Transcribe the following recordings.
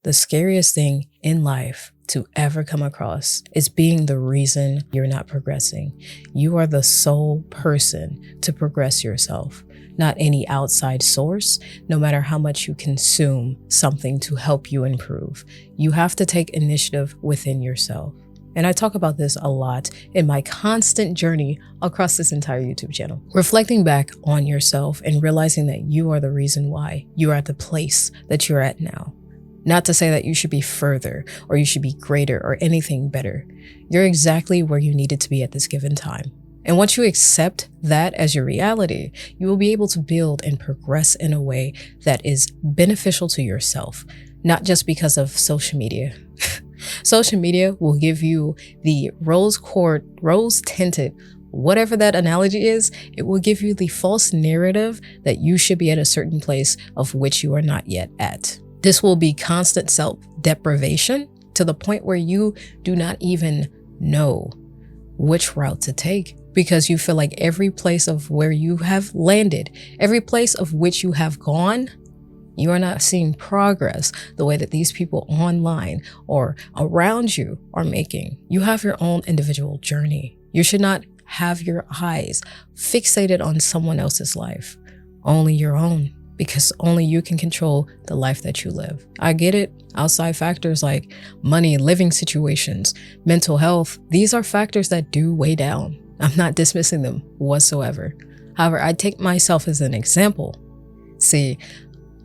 The scariest thing in life to ever come across is being the reason you're not progressing. You are the sole person to progress yourself, not any outside source, no matter how much you consume something to help you improve. You have to take initiative within yourself. And I talk about this a lot in my constant journey across this entire YouTube channel. Reflecting back on yourself and realizing that you are the reason why you are at the place that you're at now. Not to say that you should be further or you should be greater or anything better. You're exactly where you needed to be at this given time. And once you accept that as your reality, you will be able to build and progress in a way that is beneficial to yourself, not just because of social media. Social media will give you the rose-tinted, whatever that analogy is, it will give you the false narrative that you should be at a certain place of which you are not yet at. This will be constant self-deprivation to the point where you do not even know which route to take, because you feel like every place of where you have landed, every place of which you have gone, you are not seeing progress the way that these people online or around you are making. You have your own individual journey. You should not have your eyes fixated on someone else's life, only your own, because only you can control the life that you live. I get it. Outside factors like money, living situations, mental health, these are factors that do weigh down. I'm not dismissing them whatsoever. However, I take myself as an example. See,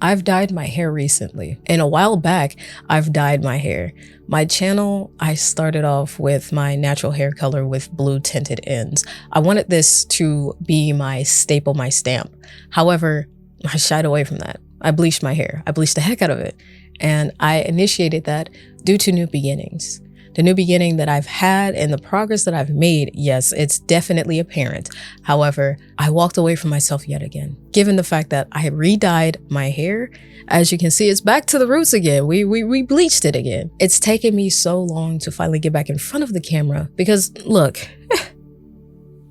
I've dyed my hair recently, and a while back, I've dyed my hair. My channel, I started off with my natural hair color with blue tinted ends. I wanted this to be my staple, my stamp. However, I shied away from that. I bleached my hair. I bleached the heck out of it. And I initiated that due to new beginnings. The new beginning that I've had and the progress that I've made, yes, it's definitely apparent. However, I walked away from myself yet again. Given the fact that I re-dyed my hair, as you can see, it's back to the roots again. We bleached it again. It's taken me so long to finally get back in front of the camera because look,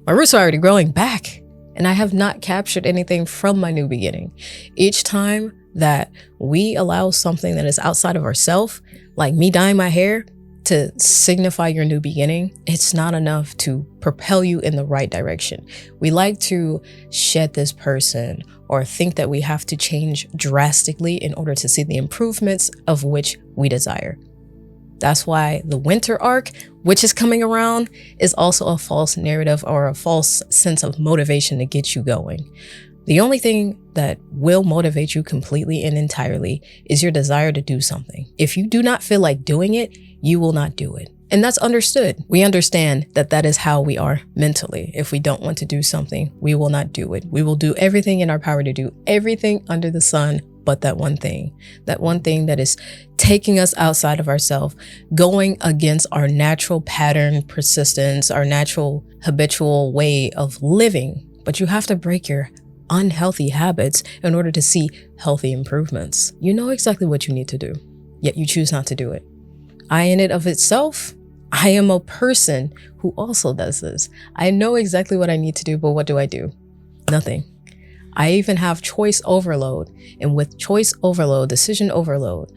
my roots are already growing back and I have not captured anything from my new beginning. Each time that we allow something that is outside of ourselves, like me dyeing my hair, to signify your new beginning, it's not enough to propel you in the right direction. We like to shed this person or think that we have to change drastically in order to see the improvements of which we desire. That's why the winter arc, which is coming around, is also a false narrative or a false sense of motivation to get you going. The only thing that will motivate you completely and entirely is your desire to do something. If you do not feel like doing it, you will not do it. And that's understood. We understand that that is how we are mentally. If we don't want to do something, we will not do it. We will do everything in our power to do everything under the sun but that one thing that is taking us outside of ourselves, going against our natural pattern, persistence, our natural habitual way of living. But you have to break your unhealthy habits in order to see healthy improvements. You know exactly what you need to do, yet you choose not to do it. In and of itself, I am a person who also does this. I know exactly what I need to do, but what do? Nothing. I even have choice overload. And with choice overload, decision overload,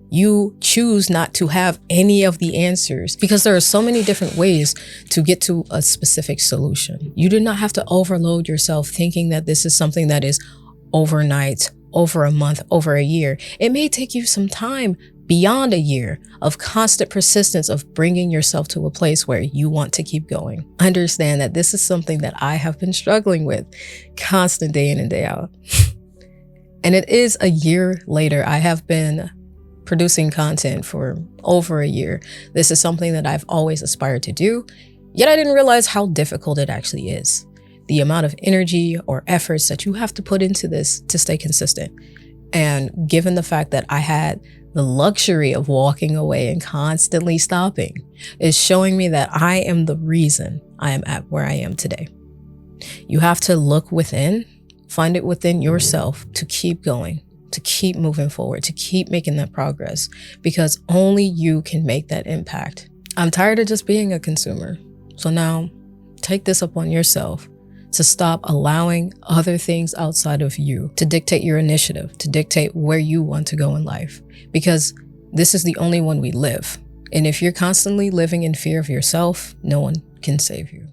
you choose not to have any of the answers because there are so many different ways to get to a specific solution. You do not have to overload yourself thinking that this is something that is overnight, over a month, over a year. It may take you some time beyond a year of constant persistence of bringing yourself to a place where you want to keep going. Understand that this is something that I have been struggling with constant day in and day out. And it is a year later. I have been producing content for over a year. This is something that I've always aspired to do, yet I didn't realize how difficult it actually is. The amount of energy or efforts that you have to put into this to stay consistent. And given the fact that I had the luxury of walking away and constantly stopping, is showing me that I am the reason I am at where I am today. You have to look within, find it within yourself to keep going, to keep moving forward, to keep making that progress, because only you can make that impact. I'm tired of just being a consumer. So now take this upon yourself to stop allowing other things outside of you to dictate your initiative, to dictate where you want to go in life. Because This is the only one we live. And if you're constantly living in fear of yourself, no one can save you.